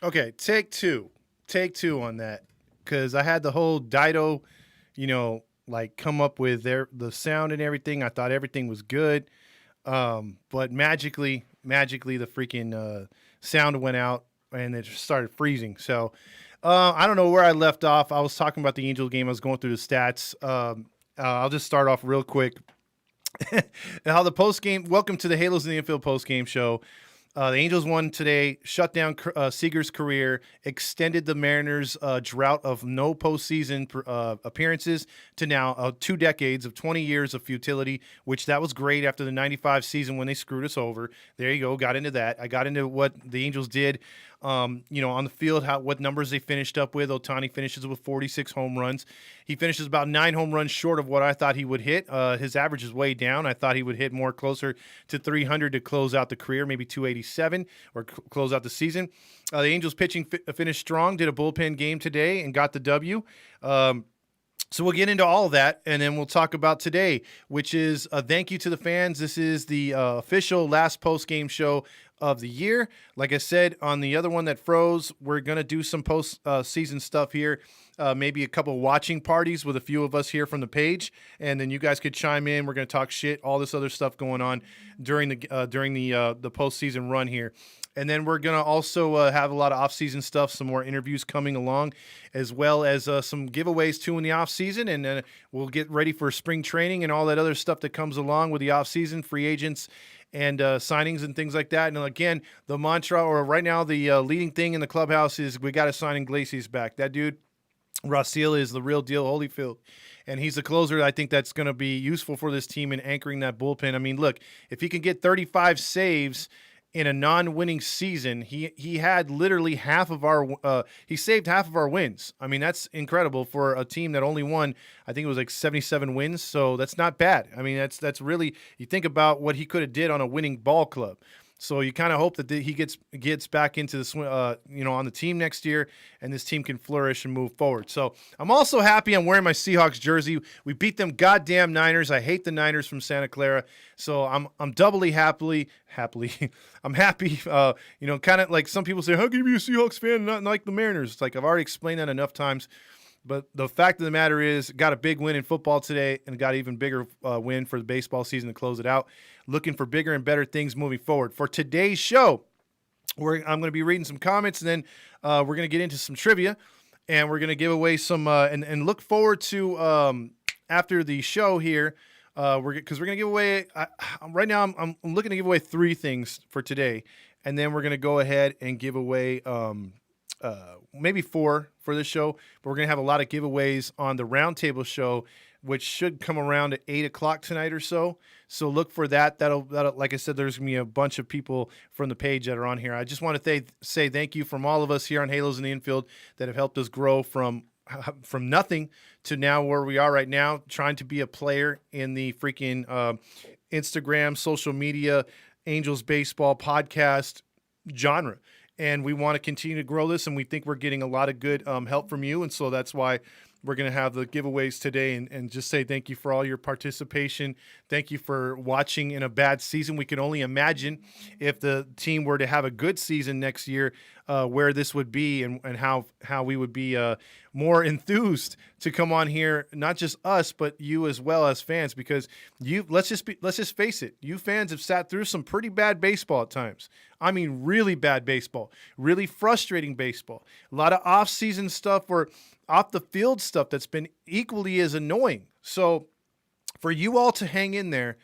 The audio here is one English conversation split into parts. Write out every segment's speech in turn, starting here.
Okay, take two on that, because I had the whole Dido, like come up with the sound and everything. I thought everything was good, but magically, the freaking sound went out and it started freezing. So I don't know where I left off. I was talking about the Angels game. I was going through the stats. I'll just start off real quick. How the post game. Welcome to the Halos in the Infield post game show. The Angels won today, shut down Seager's career, extended the Mariners' drought of no postseason appearances to now 2 decades of 20 years of futility, which that was great after the 95 season when they screwed us over. There you go. Got into that. I got into what the Angels did, on the field, what numbers they finished up with. Ohtani finishes with 46 home runs. He finishes about 9 home runs short of what I thought he would hit. His average is way down. I thought he would hit more closer to 300 to close out the career, maybe 287 or close out the season. The Angels pitching finished strong, did a bullpen game today and got the W. So we'll get into all of that, and then we'll talk about today, which is a thank you to the fans. This is the official last post-game show of the year. Like I said, on the other one that froze, we're going to do some post-season stuff here, maybe a couple watching parties with a few of us here from the page, and then you guys could chime in. We're going to talk shit, all this other stuff going on during the postseason run here. And then we're going to also have a lot of off-season stuff, some more interviews coming along, as well as some giveaways, too, in the off-season. And we'll get ready for spring training and all that other stuff that comes along with the off-season, free agents and signings and things like that. And again, the mantra, or right now the leading thing in the clubhouse is we got to sign Iglesias back. That dude, Rasil, is the real deal, Holyfield. And he's the closer. I think that's going to be useful for this team in anchoring that bullpen. I mean, look, if he can get 35 saves in a non-winning season, he had literally he saved half of our wins. I mean, that's incredible for a team that only won, I think it was like 77 wins. So that's not bad. I mean, that's really, you think about what he could have did on a winning ball club. So you kind of hope that he gets back into the on the team next year, and this team can flourish and move forward. So I'm also happy I'm wearing my Seahawks jersey. We beat them goddamn Niners. I hate the Niners from Santa Clara, so I'm doubly happily. I'm happy. Kind of like some people say, how can you be a Seahawks fan and not like the Mariners? It's like I've already explained that enough times. But the fact of the matter is, got a big win in football today and got an even bigger win for the baseball season to close it out. Looking for bigger and better things moving forward. For today's show, I'm going to be reading some comments, and then we're going to get into some trivia, and we're going to give away some and look forward to after the show here, because we're going to give away right now. I'm looking to give away 3 things for today, and then we're going to go ahead and give away maybe 4 for this show, but we're going to have a lot of giveaways on the roundtable show, which should come around at 8 o'clock tonight or so. So look for that. That'll like I said, there's going to be a bunch of people from the page that are on here. I just want to say thank you from all of us here on Halos in the Infield that have helped us grow from nothing to now where we are right now, trying to be a player in the freaking Instagram, social media, Angels baseball podcast genre. And we want to continue to grow this, and we think we're getting a lot of good help from you. And so that's why we're going to have the giveaways today, and just say thank you for all your participation. Thank you for watching in a bad season. We can only imagine if the team were to have a good season next year, where this would be, and how we would be more enthused to come on here, not just us, but you as well as fans, because let's just face it, you fans have sat through some pretty bad baseball at times. I mean, really bad baseball, really frustrating baseball, a lot of off-season stuff or off the field stuff that's been equally as annoying. So for you all to hang in there,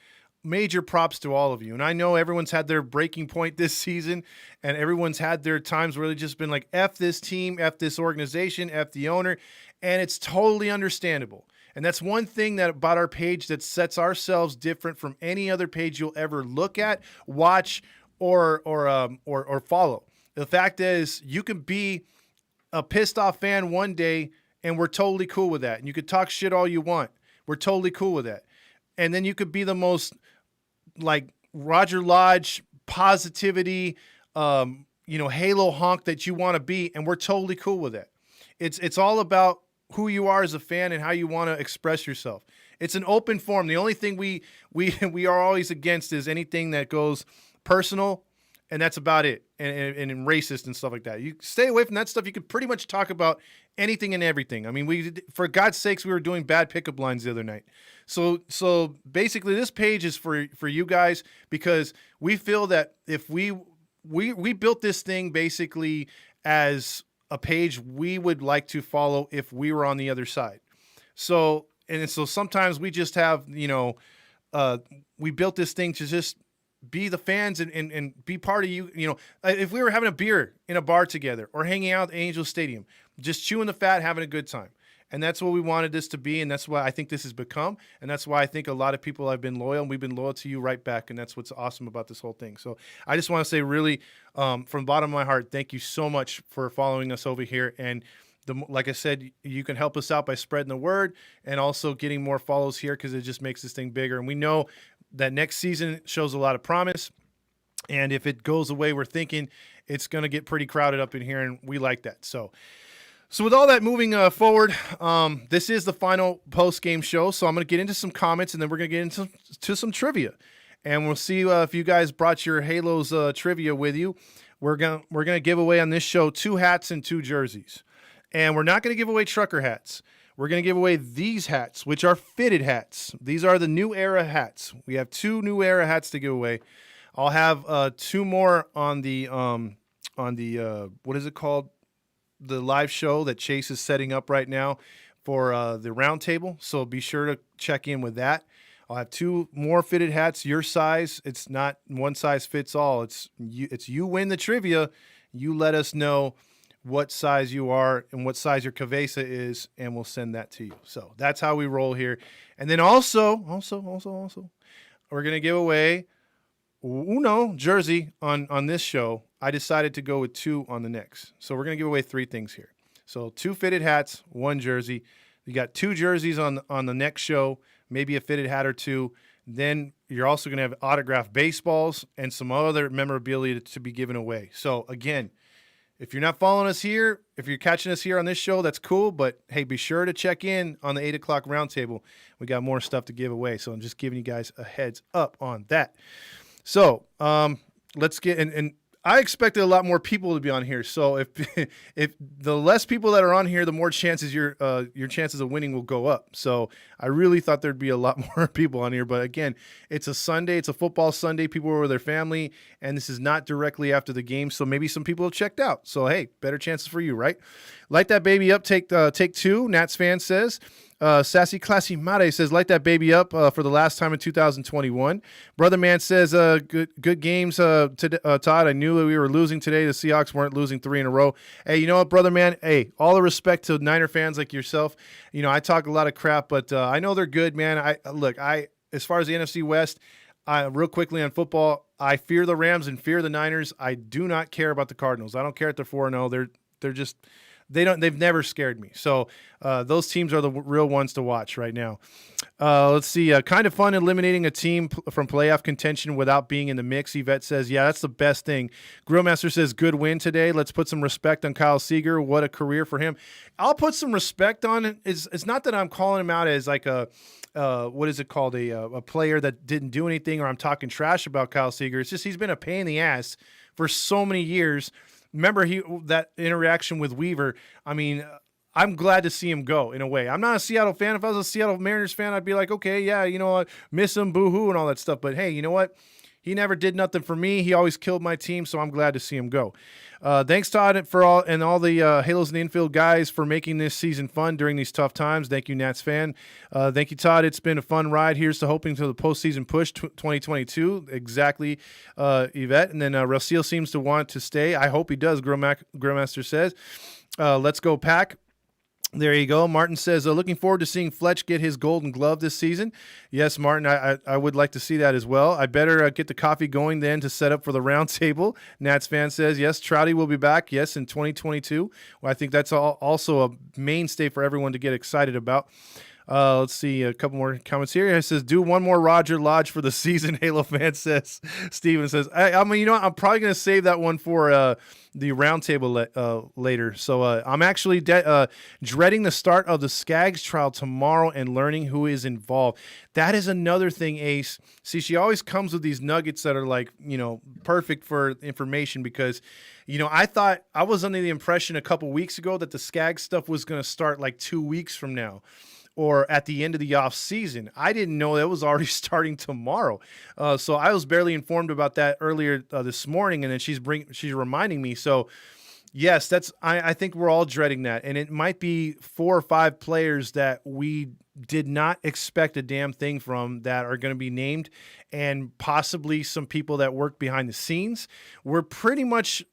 major props to all of you. And I know everyone's had their breaking point this season, and everyone's had their times where they've just been like, F this team, F this organization, F the owner. And it's totally understandable. And that's one thing that about our page that sets ourselves different from any other page you'll ever look at, watch, or follow. The fact is, you can be a pissed off fan one day, and we're totally cool with that. And you could talk shit all you want. We're totally cool with that. And then you could be the most like Roger Lodge positivity, Halo honk that you want to be, and we're totally cool with that. It's all about who you are as a fan and how you want to express yourself. It's an open forum. The only thing we are always against is anything that goes personal and that's about it. And racist and stuff like that. You stay away from that stuff. You could pretty much talk about anything and everything. I mean, for God's sakes, we were doing bad pickup lines the other night. So basically, this page is for you guys, because we feel that if we built this thing basically as a page we would like to follow if we were on the other side. So sometimes we just have, we built this thing to just be the fans and be part of you. If we were having a beer in a bar together or hanging out at Angel Stadium, just chewing the fat, having a good time. And that's what we wanted this to be, and that's what I think this has become, and that's why I think a lot of people have been loyal, and we've been loyal to you right back, and that's what's awesome about this whole thing. So I just want to say really, from the bottom of my heart, thank you so much for following us over here. And like I said, you can help us out by spreading the word and also getting more follows here, because it just makes this thing bigger. And we know that next season shows a lot of promise, and if it goes the way we're thinking, it's going to get pretty crowded up in here, and we like that. So with all that moving forward, this is the final post-game show, so I'm going to get into some comments, and then we're going to get into some trivia. And we'll see if you guys brought your Halos trivia with you. We're gonna give away on this show 2 hats and 2 jerseys. And we're not going to give away trucker hats. We're going to give away these hats, which are fitted hats. These are the new era hats. We have 2 new era hats to give away. I'll have 2 more on the what is it called? The live show that Chase is setting up right now for the round table. So be sure to check in with that. I'll have 2 more fitted hats, your size. It's not one size fits all. It's you win the trivia. You let us know what size you are and what size your cabeza is, and we'll send that to you. So that's how we roll here. And then also, we're going to give away uno jersey on this show. I decided to go with 2 on the next. So we're going to give away 3 things here. So 2 fitted hats, 1 jersey. You got 2 jerseys on the next show, maybe a fitted hat or 2. Then you're also going to have autographed baseballs and some other memorabilia to be given away. So again, if you're not following us here, if you're catching us here on this show, that's cool. But hey, be sure to check in on the 8 o'clock roundtable. We got more stuff to give away. So I'm just giving you guys a heads up on that. So let's get and I expected a lot more people to be on here. So if the less people that are on here, the more chances your chances of winning will go up. So I really thought there'd be a lot more people on here. But again, it's a Sunday. It's a football Sunday. People were with their family, and this is not directly after the game. So maybe some people have checked out. So hey, better chances for you, right? Light that baby up. Take 2. Nats fan says. Sassy Classy Mare says, light that baby up for the last time in 2021. Brother Man says, good games, Todd. I knew that we were losing today. The Seahawks weren't losing 3 in a row. Hey, you know what, Brother Man? Hey, all the respect to Niner fans like yourself. I talk a lot of crap, but I know they're good, man. As far as the NFC West, real quickly on football, I fear the Rams and fear the Niners. I do not care about the Cardinals. I don't care if they're 4-0. They're just... They've never scared me. So those teams are the real ones to watch right now. Let's see. Kind of fun eliminating a team from playoff contention without being in the mix. Yvette says, yeah, that's the best thing. Grillmaster says, good win today. Let's put some respect on Kyle Seager. What a career for him. I'll put some respect on it. It's not that I'm calling him out as like a what is it called? A player that didn't do anything, or I'm talking trash about Kyle Seager. It's just he's been a pain in the ass for so many years. Remember that interaction with Weaver. I mean, I'm glad to see him go in a way. I'm not a Seattle fan. If I was a Seattle Mariners fan, I'd be like, okay, yeah, I miss him, boo-hoo, and all that stuff. But hey, you know what? He never did nothing for me. He always killed my team, so I'm glad to see him go. Thanks, Todd, for all the Halos in the Infield guys for making this season fun during these tough times. Thank you, Nats fan. Thank you, Todd. It's been a fun ride. Here's to hoping to the postseason push 2022. Exactly, Yvette. And then Rasil seems to want to stay. I hope he does, Grillmaster says. Let's go, Pack. There you go. Martin says, looking forward to seeing Fletch get his golden glove this season. Yes, Martin, I would like to see that as well. I better get the coffee going then to set up for the round table. Nats fan says, yes, Trouty will be back, yes, in 2022. Well, I think that's also a mainstay for everyone to get excited about. Let's see a couple more comments here. It says, "Do one more Roger Lodge for the season." Halo fan says. Steven says, "I mean, you know what? I'm probably gonna save that one for the roundtable later." So I'm actually dreading the start of the Skaggs trial tomorrow and learning who is involved. That is another thing, Ace. See, she always comes with these nuggets that are like, perfect for information because, I thought I was under the impression a couple weeks ago that the Skaggs stuff was going to start like 2 weeks from now or at the end of the off season. I didn't know that was already starting tomorrow. So I was barely informed about that earlier this morning, and then she's reminding me. So yes, I think we're all dreading that, and it might be 4 or 5 players that we did not expect a damn thing from that are going to be named, and possibly some people that work behind the scenes. We're pretty much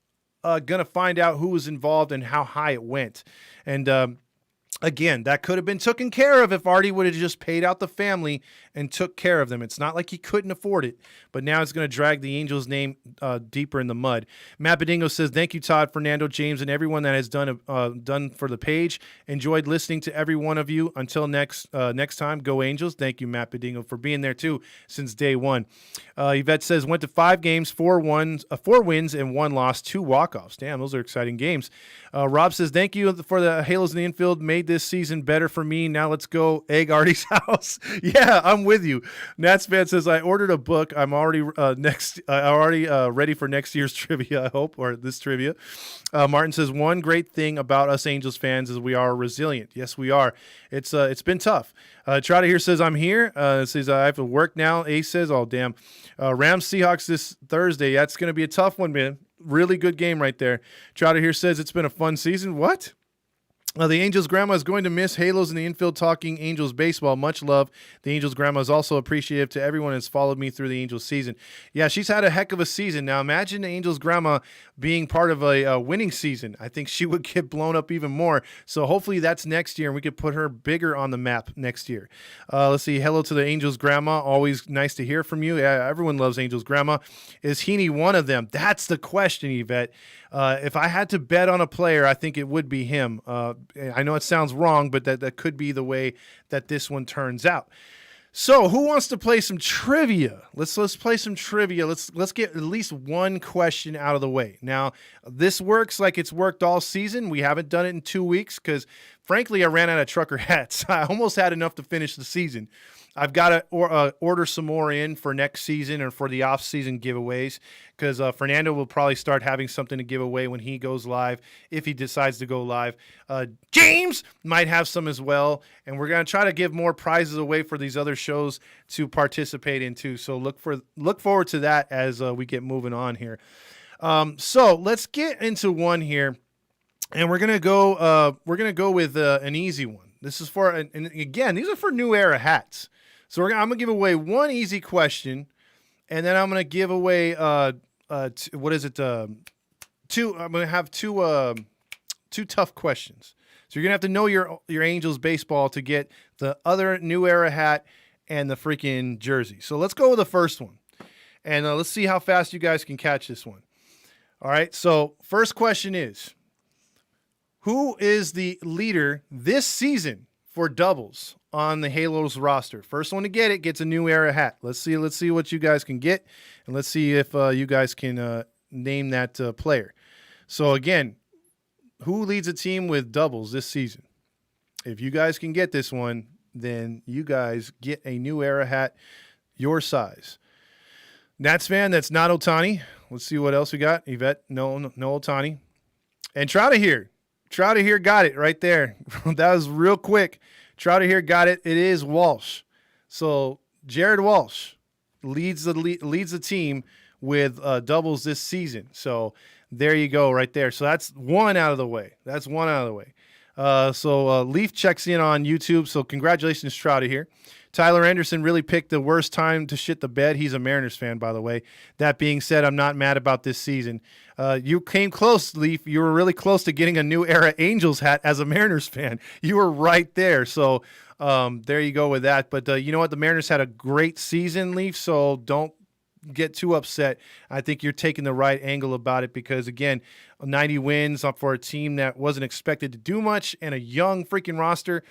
going to find out who was involved and how high it went. And again, that could have been taken care of if Artie would have just paid out the family and took care of them. It's not like he couldn't afford it, but now it's going to drag the Angels' name deeper in the mud. Matt Bedingo says, "Thank you, Todd, Fernando, James, and everyone that has done for the page. Enjoyed listening to every one of you. Until next time, go Angels." Thank you, Matt Bedingo, for being there too since day one. Yvette says, "Went to 5 games, 4 wins and 1 loss, 2 walk-offs." Damn, those are exciting games. Rob says, "Thank you for the Halos in the infield. Made this season better for me. Now let's go egg Artie's house." Yeah, I'm with you. Nats fan says, "I ordered a book. I'm already ready for next year's trivia, I hope, or this trivia." Martin says, "One great thing about us Angels fans is we are resilient." Yes, we are. It's been tough. Trotter here says, "I'm here." Says, "I have to work now." Ace says, "Oh, damn." Rams Seahawks this Thursday. That's going to be a tough one, man. Really good game right there. Trotter here says, "It's been a fun season." What? The Angels' grandma is going to miss Halos in the infield talking Angels baseball. Much love. The Angels' grandma is also appreciative to everyone who has followed me through the Angels season. Yeah, she's had a heck of a season. Now imagine the Angels' grandma being part of a winning season. I think she would get blown up even more. So hopefully that's next year, and we could put her bigger on the map next year. Let's see. Hello to the Angels' grandma. Always nice to hear from you. Yeah, everyone loves Angels' grandma. Is Heaney one of them? That's the question, Yvette. If I had to bet on a player, I think it would be him. I know it sounds wrong, but that could be the way that this one turns out. So, who wants to play some trivia? Let's play some trivia. Let's get at least one question out of the way. Now, this works like it's worked all season. We haven't done it in 2 weeks because, frankly, I ran out of trucker hats. I almost had enough to finish the season. I've got to order some more in for next season or for the off-season giveaways because Fernando will probably start having something to give away when he goes live, if he decides to go live. James might have some as well, and we're going to try to give more prizes away for these other shows to participate in too. So look forward to that as we get moving on here. So let's get into one here, and we're gonna go with an easy one. This is for, and again, these are for New Era hats. So I'm going to give away one easy question, and then I'm going to give away, two, I'm going to have two tough questions. So you're going to have to know your Angels baseball to get the other New Era hat and the freaking jersey. So let's go with the first one, and let's see how fast you guys can catch this one. All right, so first question is, who is the leader this season for doubles on the Halos roster? First one to get it gets a New Era hat. Let's see what you guys can get, and let's see if you guys can name that player. So again, who leads a team with doubles this season? If you guys can get this one, then you guys get a New Era hat your size. Nats fan, that's not Ohtani. Let's see what else we got. Yvette, no Ohtani. And Trouter here got it right there. That was real quick. Trouter here got it. It is Walsh. So Jared Walsh leads the team with doubles this season. So there you go right there. So that's one out of the way. So Leaf checks in on YouTube. So congratulations, Trouter here. Tyler Anderson really picked the worst time to shit the bed. He's a Mariners fan, by the way. That being said, I'm not mad about this season. You came close, Leaf. You were really close to getting a New Era Angels hat as a Mariners fan. You were right there. So there you go with that. But you know what? The Mariners had a great season, Leaf, so don't get too upset. I think you're taking the right angle about it because, again, 90 wins for a team that wasn't expected to do much and a young freaking roster.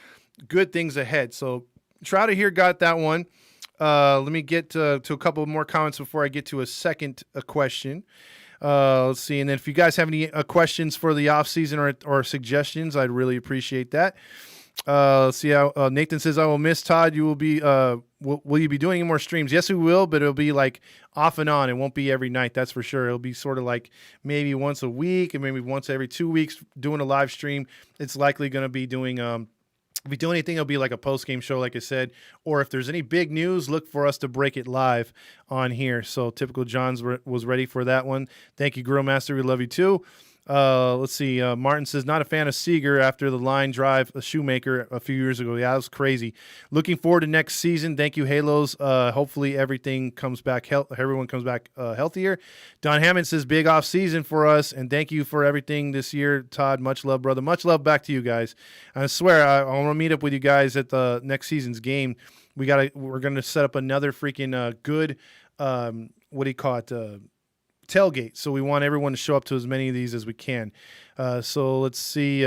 good things ahead. So Trouter here got that one. Let me get to a couple more comments before I get to a second question. Let's see. And then if you guys have any questions for the off season or suggestions, I'd really appreciate that. Let's see how Nathan says, I will miss Todd. You will be, will you be doing any more streams? Yes, we will, but it'll be like off and on. It won't be every night. That's for sure. It'll be sort of like maybe once a week and maybe once every 2 weeks doing a live stream. It's likely going to be doing, if we do anything, it'll be like a post-game show, like I said. Or if there's any big news, look for us to break it live on here. So typical John's was ready for that one. Thank you, Grill Master. We love you too. Let's see. Martin says, not a fan of Seager after the line drive a Shoemaker a few years ago. Yeah, that was crazy. Looking forward to next season. Thank you, Halos. Hopefully everything comes back. Everyone comes back healthier. Don Hammond says, big off season for us, and thank you for everything this year, Todd. Much love, brother. Much love back to you guys. I swear I want to meet up with you guys at the next season's game. We're gonna set up another freaking good what do you call it? Tailgate. So we want everyone to show up to as many of these as we can. So let's see.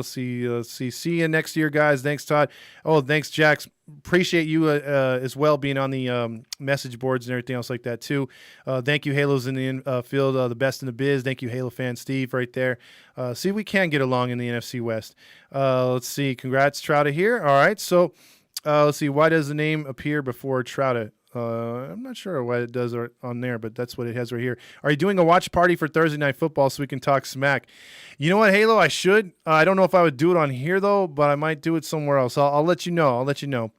See you next year, guys. Thanks, Todd. Oh, thanks, Jax. Appreciate you as well being on the message boards and everything else like that too. Thank you, Halos in the field, the best in the biz. Thank you, Halo fan Steve, right there. See, we can get along in the NFC West. Let's see. Congrats, Trouta here. All right. So let's see. Why does the name appear before Trouta? I'm not sure what it does on there, but that's what it has right here. Are you doing a watch party for Thursday Night Football so we can talk smack? You know what, Halo? I should. I don't know if I would do it on here, though, but I might do it somewhere else. I'll let you know.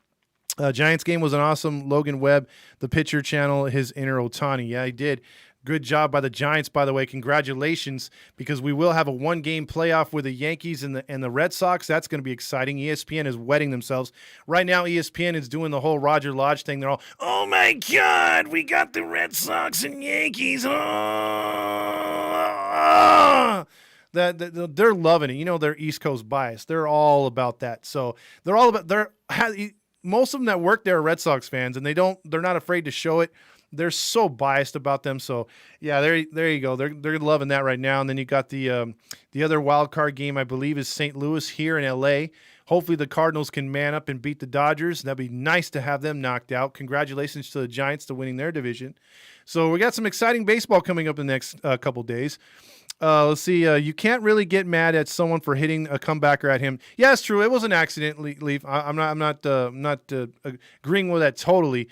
Giants game was an awesome. Logan Webb, the pitcher channel, his inner Otani. Yeah, he did. Good job by the Giants, by the way. Congratulations, because we will have a one-game playoff with the Yankees and the Red Sox. That's going to be exciting. ESPN is wetting themselves. Right now, ESPN is doing the whole Roger Lodge thing. They're all, oh, my God, we got the Red Sox and Yankees. Oh. They're loving it. You know, they're East Coast bias. They're all about that. So they're all about most of them that work there are Red Sox fans, and they're not afraid to show it. They're so biased about them. So yeah, there you go. They're loving that right now. And then you got the other wild card game, I believe, is St. Louis here in LA. Hopefully the Cardinals can man up and beat the Dodgers. That'd be nice to have them knocked out. Congratulations to the Giants to winning their division. So we got some exciting baseball coming up in the next couple days. Let's see. You can't really get mad at someone for hitting a comebacker at him. Yeah, it's true. It was an accident, Leaf. I'm not agreeing with that totally.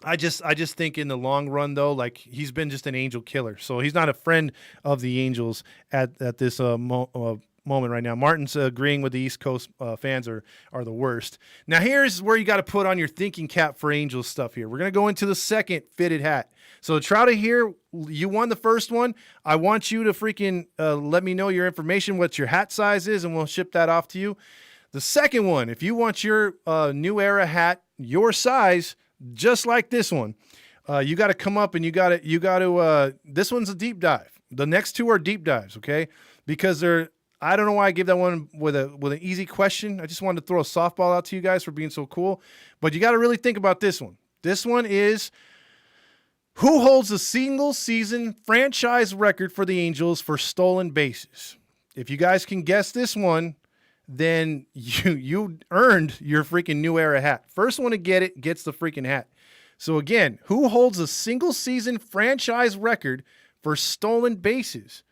I just think in the long run, though, like he's been just an Angel killer. So he's not a friend of the Angels at this moment right now. Martin's agreeing with the East Coast fans are the worst. Now, here's where you got to put on your thinking cap for Angels stuff here. We're going to go into the second fitted hat. So Trouta here, you won the first one. I want you to freaking let me know your information, what your hat size is, and we'll ship that off to you. The second one, if you want your new era hat, your size, just like this one, you got to come up and you got to. This one's a deep dive. The next two are deep dives, okay? Because I don't know why I gave that one with an easy question. I just wanted to throw a softball out to you guys for being so cool. But you got to really think about this one. This one is, who holds the single season franchise record for the Angels for stolen bases? If you guys can guess this one, then you earned your freaking new era hat. First one to get it gets the freaking hat. So again, who holds a single season franchise record for stolen bases?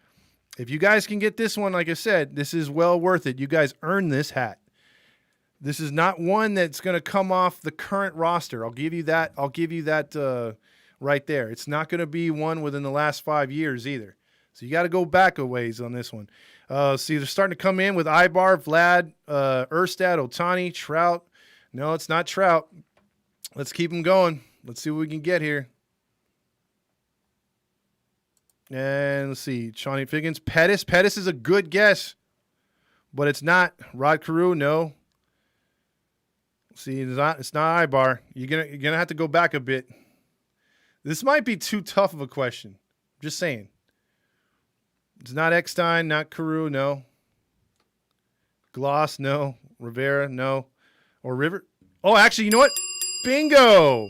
If you guys can get this one, like I said, this is well worth it. You guys earned this hat. This is not one that's going to come off the current roster. I'll give you that right there. It's not going to be one within the last 5 years either. So you got to go back a ways on this one. See, they're starting to come in with Ibar, Vlad, Erstad, Otani, Trout. No, it's not Trout. Let's keep them going. Let's see what we can get here. And let's see. Shawnee Figgins. Pettis. Pettis is a good guess, but it's not. Rod Carew, no. See, it's not Ibar. You're gonna have to go back a bit. This might be too tough of a question. Just saying. It's not Eckstein, not Carew, no. Gloss, no. Rivera, no. Or River. Oh, actually, you know what? Bingo!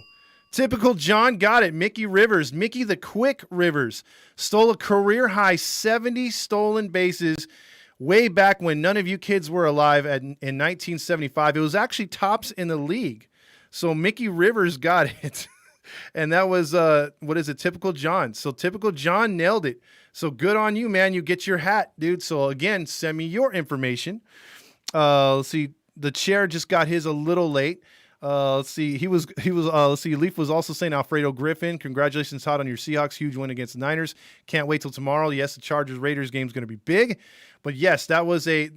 Typical John got it. Mickey Rivers. Mickey the Quick Rivers stole a career-high 70 stolen bases way back when none of you kids were alive in 1975. It was actually tops in the league. So Mickey Rivers got it. And that was, what is it, Typical John. So Typical John nailed it. So good on you, man. You get your hat, dude. So again, send me your information. Let's see. The chair just got his a little late. Let's see. Let's see. Leaf was also saying Alfredo Griffin. Congratulations, Todd, on your Seahawks. Huge win against the Niners. Can't wait till tomorrow. Yes, the Chargers-Raiders game is going to be big. But yes, that was a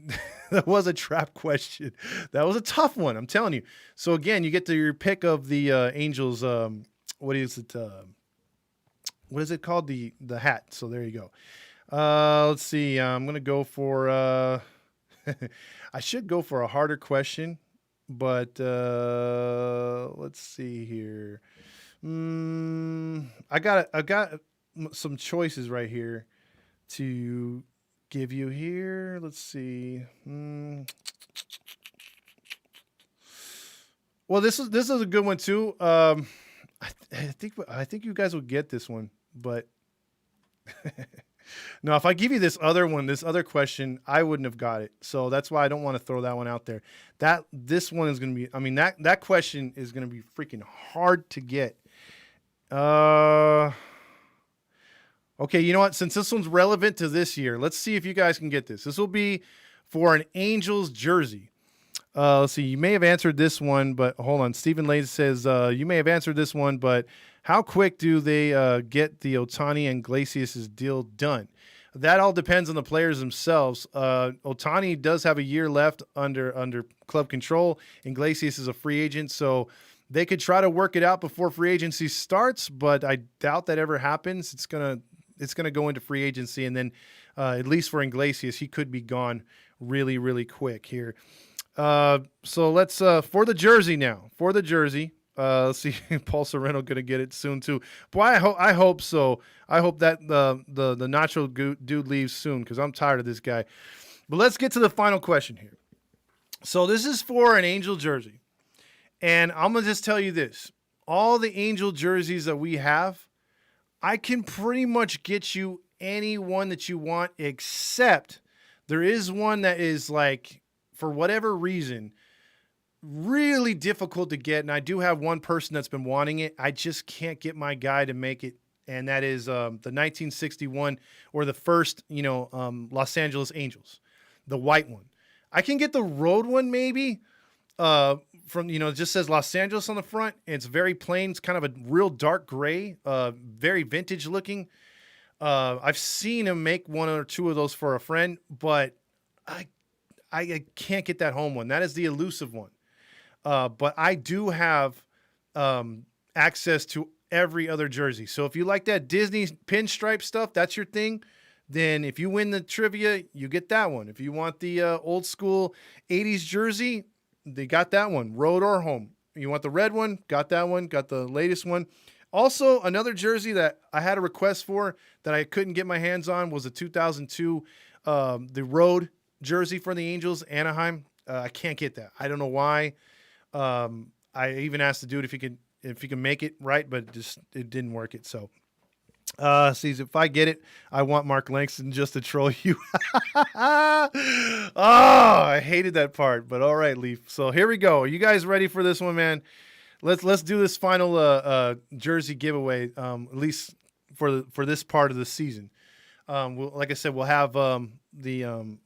trap question. That was a tough one, I'm telling you. So again, you get to your pick of the Angels. What is it? What is it called? The hat. So there you go. Let's see. I'm going to go for I should go for a harder question, but let's see here. I got some choices right here to give you here. Let's see. Well, this is a good one too. I think you guys will get this one, but no, if I give you this other question, I wouldn't have got it. So that's why I don't want to throw that one out there. This one is going to be, I mean, that question is going to be freaking hard to get. Okay, you know what? Since this one's relevant to this year, let's see if you guys can get this. This will be for an Angels jersey. Let's see. You may have answered this one, but hold on. Stephen Lane says, you may have answered this one, but how quick do they get the Ohtani and Iglesias' deal done? That all depends on the players themselves. Ohtani does have a year left under club control. Iglesias is a free agent, so they could try to work it out before free agency starts, but I doubt that ever happens. It's gonna go into free agency, and then at least for Iglesias, he could be gone really, really quick here. So let's for the jersey now. For the jersey, let's see. Paul Sorrento gonna get it soon too. Boy, I hope so. I hope that the nacho dude leaves soon because I'm tired of this guy. But let's get to the final question here. So this is for an Angel jersey, and I'm gonna just tell you this: all the Angel jerseys that we have, I can pretty much get you any one that you want, except there is one that is like, for whatever reason, really difficult to get. And I do have one person that's been wanting it. I just can't get my guy to make it. And that is the 1961 or the first, Los Angeles Angels, the white one. I can get the road one maybe from, it just says Los Angeles on the front. It's very plain. It's kind of a real dark gray, very vintage looking. I've seen him make one or two of those for a friend, but I can't get that home one. That is the elusive one. But I do have access to every other jersey. So if you like that Disney pinstripe stuff, that's your thing, then if you win the trivia, you get that one. If you want the old school 80s jersey, they got that one, road or home. You want the red one, got that one, got the latest one. Also, another jersey that I had a request for that I couldn't get my hands on was a 2002 the road jersey for the Angels, Anaheim. I can't get that. I don't know why. I even asked the dude if he could make it right, but it didn't work it. So, see, if I get it, I want Mark Langston just to troll you. Oh, I hated that part, but all right, Leaf. So here we go. Are you guys ready for this one, man? Let's do this final jersey giveaway, at least for this part of the season. Like I said, we'll have the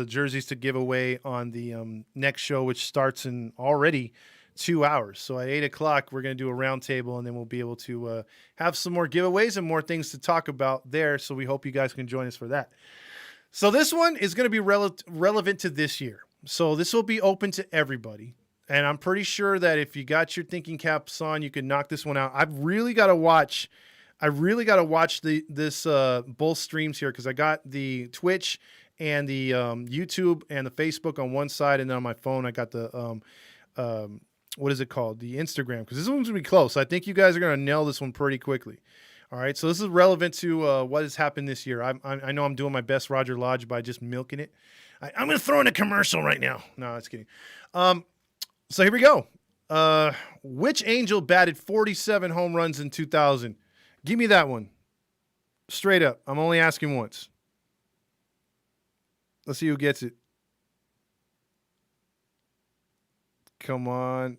jerseys to give away on the next show, which starts in already 2 hours. So at 8:00, we're going to do a round table, and then we'll be able to have some more giveaways and more things to talk about there. So we hope you guys can join us for that. So this one is going to be relevant to this year. So this will be open to everybody. And I'm pretty sure that if you got your thinking caps on, you can knock this one out. I've really got to watch this both streams here, because I got the Twitch and the YouTube and the Facebook on one side, and then on my phone I got the what is it called? The Instagram, because this one's gonna be close. I think you guys are gonna nail this one pretty quickly. All right, so this is relevant to what has happened this year. I know I'm doing my best Roger Lodge by just milking it. I'm gonna throw in a commercial right now. No, just kidding. So here we go. Which Angel batted 47 home runs in 2000? Give me that one. Straight up. I'm only asking once. Let's see who gets it. Come on.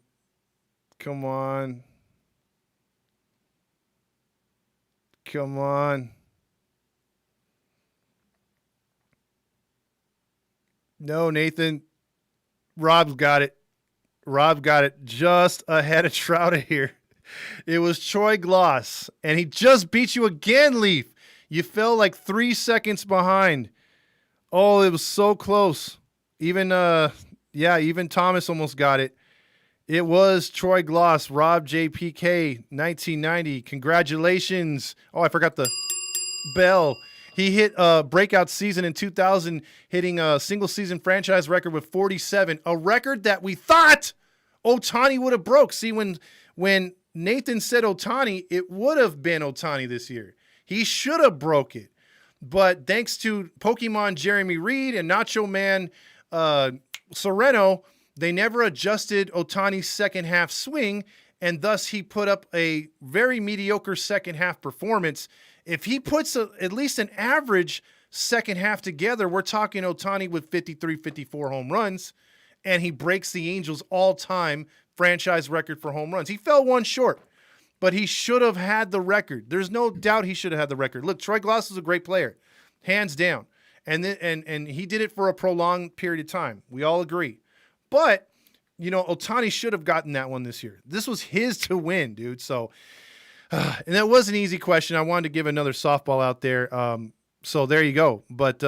Come on. Come on. No, Nathan. Rob's got it. Rob got it just ahead of Trout here. It was Troy Gloss, and he just beat you again, Leaf. You fell like 3 seconds behind. Oh, it was so close. Even Thomas almost got it. It was Troy Gloss, Rob JPK, 1990. Congratulations. Oh, I forgot the bell. He hit a breakout season in 2000, hitting a single season franchise record with 47, a record that we thought Ohtani would have broke. See, when Nathan said Ohtani, it would have been Ohtani this year. He should have broke it. But thanks to Pokemon Jeremy Reed and Nacho Man Sereno, they never adjusted Ohtani's second half swing, and thus he put up a very mediocre second half performance. If he puts at least an average second half together, we're talking Ohtani with 53, 54 home runs, and he breaks the Angels' all-time franchise record for home runs. He fell one short, but he should have had the record. There's no doubt he should have had the record. Look, Troy Glaus is a great player, hands down, and he did it for a prolonged period of time. We all agree. But, Ohtani should have gotten that one this year. This was his to win, dude. So, and that was an easy question. I wanted to give another softball out there. So there you go. But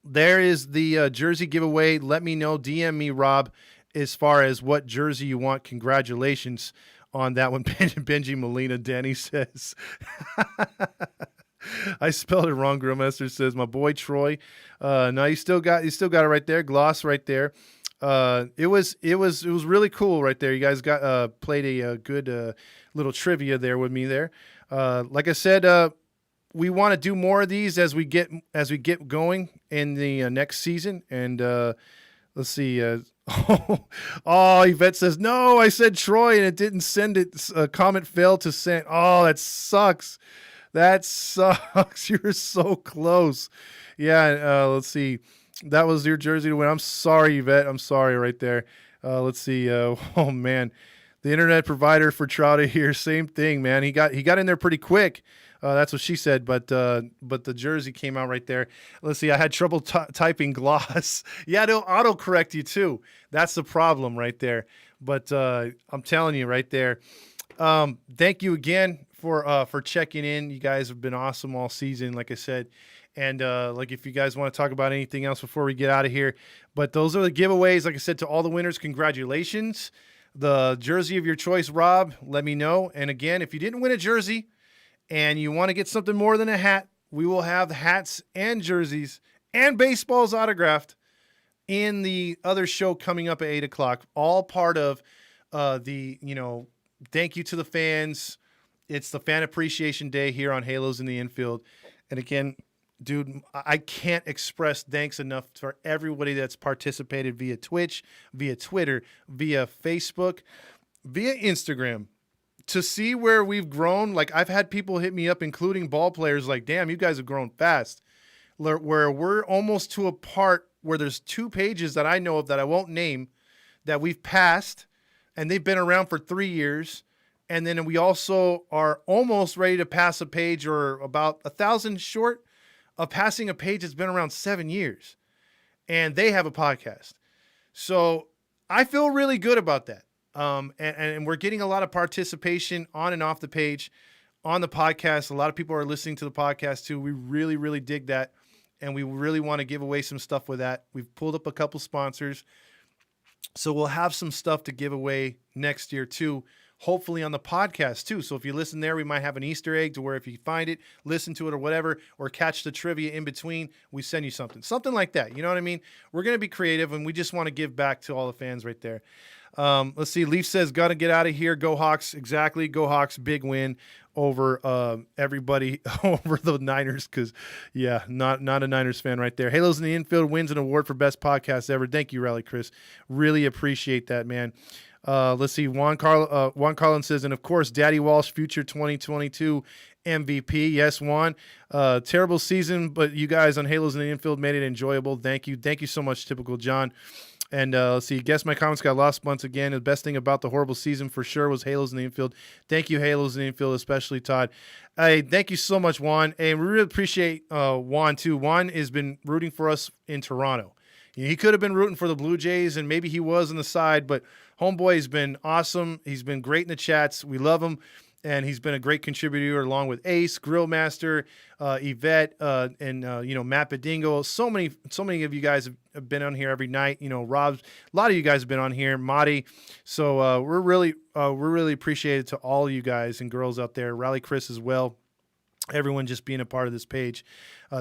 there is the jersey giveaway. Let me know. DM me, Rob, as far as what jersey you want. Congratulations on that one. Benji Molina, Danny says. I spelled it wrong. Grillmaster says, my boy Troy. No, you still got it right there. Gloss right there. It was really cool right there. You guys played a good little trivia there with me there. Like I said, we want to do more of these as we get going in the next season. And let's see. Yvette says, no, I said Troy and it didn't send it. Comment failed to send. Oh, that sucks. That sucks. You're so close. Yeah. Let's see. That was your jersey to win. I'm sorry, Yvette. I'm sorry right there. Let's see. Oh man, the internet provider for Trouta here. Same thing, man. He got in there pretty quick. That's what she said. But the jersey came out right there. Let's see. I had trouble typing Gloss. Yeah, they'll autocorrect you too. That's the problem right there. But I'm telling you right there. Thank you again for checking in. You guys have been awesome all season, like I said. And if you guys want to talk about anything else before we get out of here, but those are the giveaways. Like I said, to all the winners, congratulations. The jersey of your choice, Rob, let me know. And again, if you didn't win a jersey and you want to get something more than a hat, we will have hats and jerseys and baseballs autographed in the other show coming up at 8:00. All part of the thank you to the fans. It's the Fan Appreciation Day here on Halos in the Infield. And again, dude, I can't express thanks enough for everybody that's participated via Twitch, via Twitter, via Facebook, via Instagram. To see where we've grown, like I've had people hit me up, including ball players, like, damn, you guys have grown fast. Where we're almost to a part where there's 2 pages that I know of that I won't name that we've passed, and they've been around for 3 years. And then we also are almost ready to pass a page, or about 1,000 short of passing a page that's been around 7 years, and they have a podcast. So I feel really good about that. And we're getting a lot of participation on and off the page on the podcast. A lot of people are listening to the podcast too. We really, really dig that. And we really want to give away some stuff with that. We've pulled up a couple sponsors, so we'll have some stuff to give away next year too. Hopefully on the podcast too. So if you listen there, we might have an Easter egg to where if you find it, listen to it or whatever, or catch the trivia in between, we send you something like that. You know what I mean? We're going to be creative, and we just want to give back to all the fans right there. Let's see. Leaf says, got to get out of here. Go Hawks. Exactly. Go Hawks. Big win over everybody over the Niners. Cause yeah, not a Niners fan right there. Halos in the Infield wins an award for best podcast ever. Thank you, Rally Chris. Really appreciate that, man. Let's see. Juan Collins says, and of course, Daddy Walsh, future 2022 MVP. Yes, Juan. Terrible season, but you guys on Halos in the Infield made it enjoyable. Thank you. Thank you so much, Typical John. And let's see. Guess my comments got lost once again. The best thing about the horrible season for sure was Halos in the Infield. Thank you, Halos in the Infield, especially Todd. Hey, thank you so much, Juan. And we really appreciate Juan, too. Juan has been rooting for us in Toronto. He could have been rooting for the Blue Jays, and maybe he was on the side, but homeboy has been awesome. He's been great in the chats. We love him, and he's been a great contributor along with Ace, Grillmaster, Yvette, and Matt Bedingo. So many of you guys have been on here every night. Rob, a lot of you guys have been on here, Marty. So we're really appreciated to all you guys and girls out there. Rally Chris as well. Everyone just being a part of this page.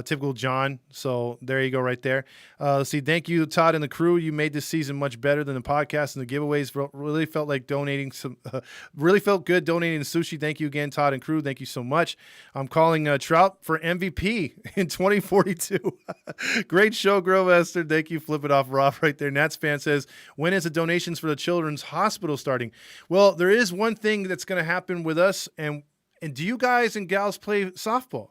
Typical John. So there you go right there. Let's see. Thank you, Todd and the crew. You made this season much better than the podcast and the giveaways. Really felt like donating really felt good donating the sushi. Thank you again, Todd and crew. Thank you so much. I'm calling Trout for MVP in 2042. Great show, Grillmaster. Thank you. Flip it off, Rob, right there. Nats fan says, when is the donations for the Children's Hospital starting? Well, there is one thing that's going to happen with us, and do you guys and gals play softball?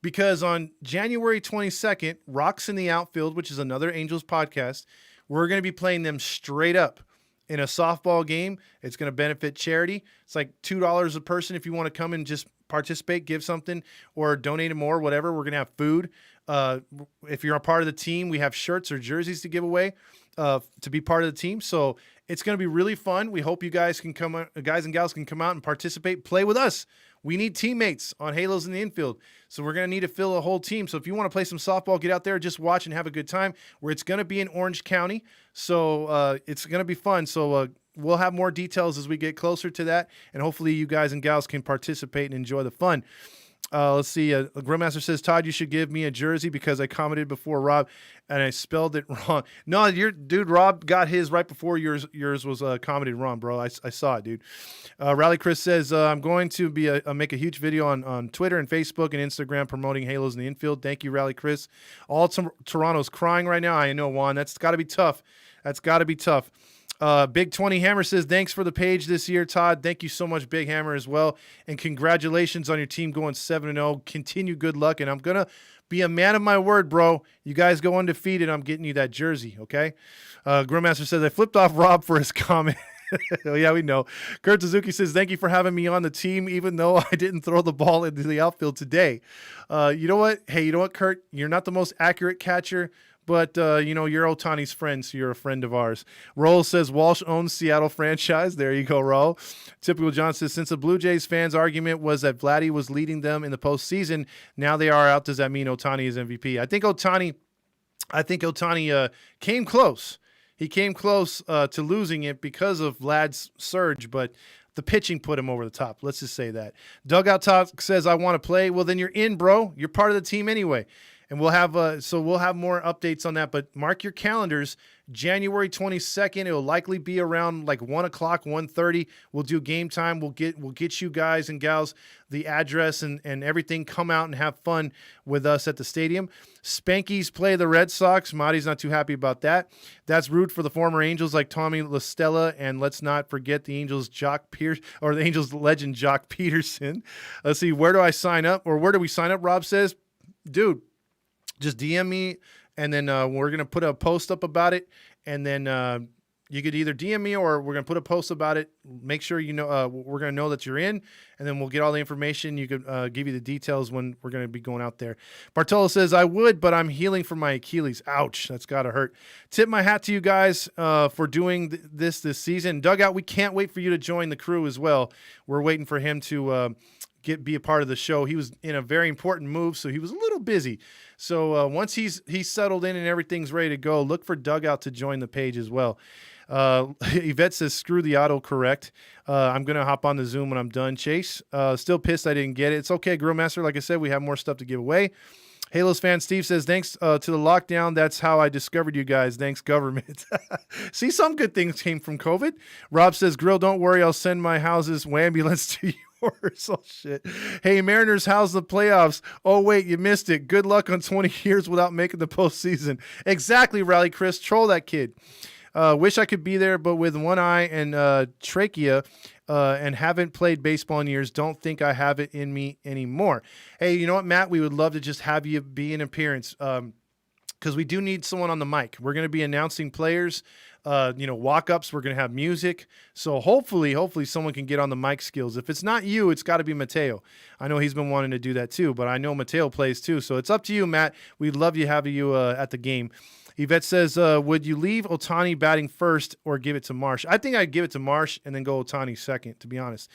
Because on January 22nd, Rocks in the Outfield, which is another Angels podcast, we're going to be playing them straight up in a softball game. It's going to benefit charity. It's like $2 a person if you want to come and just participate, give something, or donate more, whatever. We're going to have food. If you're a part of the team, we have shirts or jerseys to give away to be part of the team. So it's going to be really fun. We hope you guys can come, guys and gals can come out and participate, play with us. We need teammates on Halos in the Infield. So we're going to need to fill a whole team. So if you want to play some softball, get out there, just watch and have a good time. Where it's going to be in Orange County. So it's going to be fun. So we'll have more details as we get closer to that. And hopefully you guys and gals can participate and enjoy the fun. Let's see. Grandmaster says, Todd, you should give me a jersey because I commented before Rob and I spelled it wrong. No, Rob got his right before yours was commented wrong, bro. I saw it, dude. Rally Chris says, I'm going to be make a huge video on Twitter and Facebook and Instagram promoting Halos in the Infield. Thank you, Rally Chris. All Toronto's crying right now. I know, Juan. That's got to be tough. Big 20 Hammer says, thanks for the page this year, Todd. Thank you so much, Big Hammer, as well. And congratulations on your team going 7-0. Continue good luck. And I'm going to be a man of my word, bro. You guys go undefeated. I'm getting you that jersey, okay? Grandmaster says, I flipped off Rob for his comment. Oh, yeah, we know. Kurt Suzuki says, thank you for having me on the team, even though I didn't throw the ball into the outfield today. You know what? Hey, you know what, Kurt? You're not the most accurate catcher. But, you're Otani's friend, so you're a friend of ours. Roll says Walsh owns Seattle franchise. There you go, Roll. Typical John says, since the Blue Jays fans' argument was that Vladdy was leading them in the postseason, now they are out. Does that mean Otani is MVP? I think Otani came close. He came close to losing it because of Vlad's surge, but the pitching put him over the top. Let's just say that. Dugout Talk says, I want to play. Well, then you're in, bro. You're part of the team anyway. And we'll have more updates on that, but mark your calendars. January 22nd, it'll likely be around like 1 o'clock, 1:30. We'll do game time. We'll get you guys and gals the address and everything. Come out and have fun with us at the stadium. Spankies play the Red Sox. Marty's not too happy about that. That's rude for the former Angels like Tommy LaStella, and let's not forget the Angels the Angels legend Jock Peterson. Let's see, where do I sign up, or where do we sign up? Rob says, dude, just DM me, and then we're going to put a post up about it, and then you could either DM me or we're going to put a post about it. Make sure you know we're going to know that you're in, and then we'll get all the information. You could give you the details when we're going to be going out there. Bartolo says, I would, but I'm healing from my Achilles. Ouch, that's got to hurt. Tip my hat to you guys for doing this season. Dugout, we can't wait for you to join the crew as well. We're waiting for him to be a part of the show. He was in a very important move, so he was a little busy. So once he's settled in and everything's ready to go, look for Dugout to join the page as well. Yvette says, screw the autocorrect. I'm going to hop on the Zoom when I'm done. Chase, still pissed I didn't get it. It's okay, Grillmaster. Like I said, we have more stuff to give away. Halos fan Steve says, thanks to the lockdown, that's how I discovered you guys. Thanks, government. See, some good things came from COVID. Rob says, Grill, don't worry. I'll send my house's ambulance to you. Oh, shit. Hey, Mariners, how's the playoffs? Oh, wait, you missed it. Good luck on 20 years without making the postseason. Exactly, Rally Chris. Troll that kid. Wish I could be there, but with one eye and trachea and haven't played baseball in years, don't think I have it in me anymore. Hey, you know what, Matt? We would love to just have you be an appearance. Because we do need someone on the mic. We're going to be announcing players, walk-ups. We're going to have music. So hopefully someone can get on the mic skills. If it's not you, it's got to be Mateo. I know he's been wanting to do that too, but I know Mateo plays too. So it's up to you, Matt. We'd love to have you at the game. Yvette says, would you leave Ohtani batting first or give it to Marsh? I think I'd give it to Marsh and then go Ohtani second, to be honest.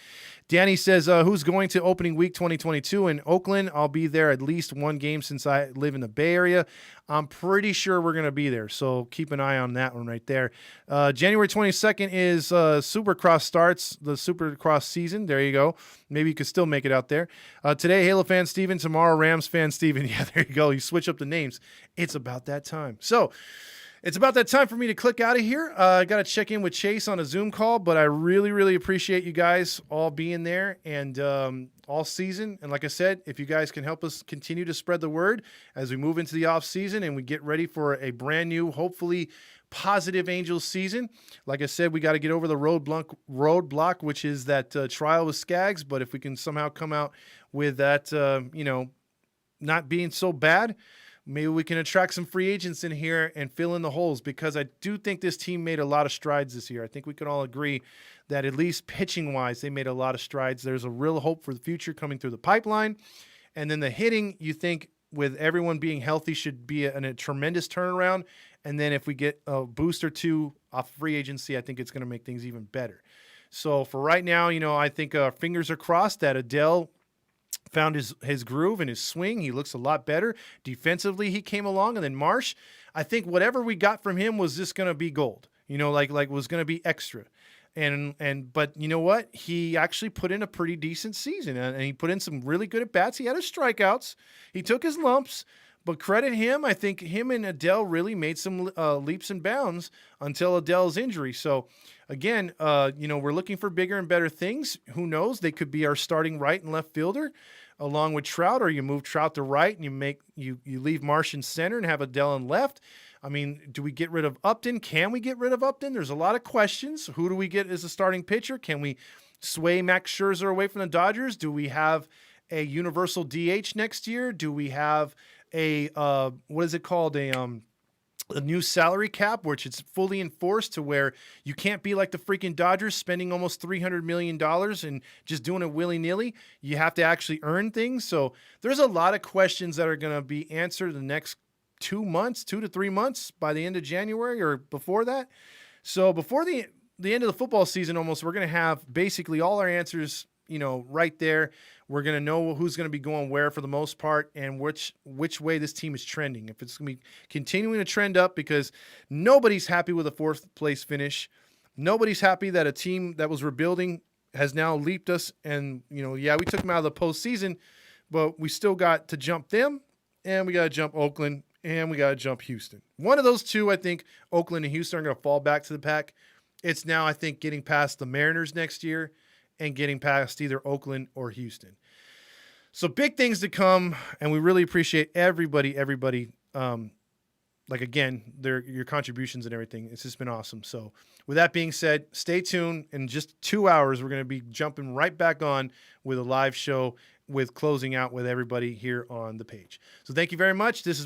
Danny says, who's going to opening week 2022 in Oakland? I'll be there at least one game since I live in the Bay Area. I'm pretty sure we're going to be there, so keep an eye on that one right there. January 22nd is Supercross starts, the Supercross season. There you go. Maybe you could still make it out there. Today, Halo fan Steven. Tomorrow, Rams fan Steven. Yeah, there you go. You switch up the names. It's about that time. So it's about that time for me to click out of here. I got to check in with Chase on a Zoom call, but I really, really appreciate you guys all being there and all season. And like I said, if you guys can help us continue to spread the word as we move into the off season and we get ready for a brand new, hopefully positive Angels season. Like I said, we got to get over the roadblock, which is that trial with Skaggs. But if we can somehow come out with that, not being so bad, maybe we can attract some free agents in here and fill in the holes, because I do think this team made a lot of strides this year. I think we can all agree that at least pitching-wise, they made a lot of strides. There's a real hope for the future coming through the pipeline. And then the hitting, you think with everyone being healthy, should be a tremendous turnaround. And then if we get a boost or two off free agency, I think it's going to make things even better. So for right now, I think fingers are crossed that Adele found his groove and his swing. He looks a lot better. Defensively, he came along. And then Marsh, I think whatever we got from him was just going to be gold, like was going to be extra. But you know what? He actually put in a pretty decent season, and he put in some really good at-bats. He had his strikeouts. He took his lumps, but credit him. I think him and Adele really made some leaps and bounds until Adele's injury. So again, we're looking for bigger and better things. Who knows? They could be our starting right and left fielder along with Trout, or you move Trout to right and you leave Marsh in center and have Adele in left. I mean, do we get rid of Upton? Can we get rid of Upton? There's a lot of questions. Who do we get as a starting pitcher? Can we sway Max Scherzer away from the Dodgers? Do we have a universal DH next year? Do we have a what is it called? A new salary cap, which it's fully enforced to where you can't be like the freaking Dodgers spending almost $300 million and just doing it willy-nilly. You have to actually earn things. So there's a lot of questions that are going to be answered in the next 2 to 3 months by the end of January or before that. So before the end of the football season, almost, we're going to have basically all our answers, right there. We're going to know who's going to be going where for the most part and which way this team is trending. If it's going to be continuing to trend up, because nobody's happy with a fourth place finish. Nobody's happy that a team that was rebuilding has now leaped us. And, we took them out of the postseason, but we still got to jump them, and we got to jump Oakland, and we got to jump Houston. One of those two, I think Oakland and Houston are going to fall back to the pack. It's now, I think, getting past the Mariners next year and getting past either Oakland or Houston. So big things to come, and we really appreciate everybody, your contributions and everything. It's just been awesome. So with that being said, stay tuned. In just 2 hours, we're going to be jumping right back on with a live show with closing out with everybody here on the page. So thank you very much. This is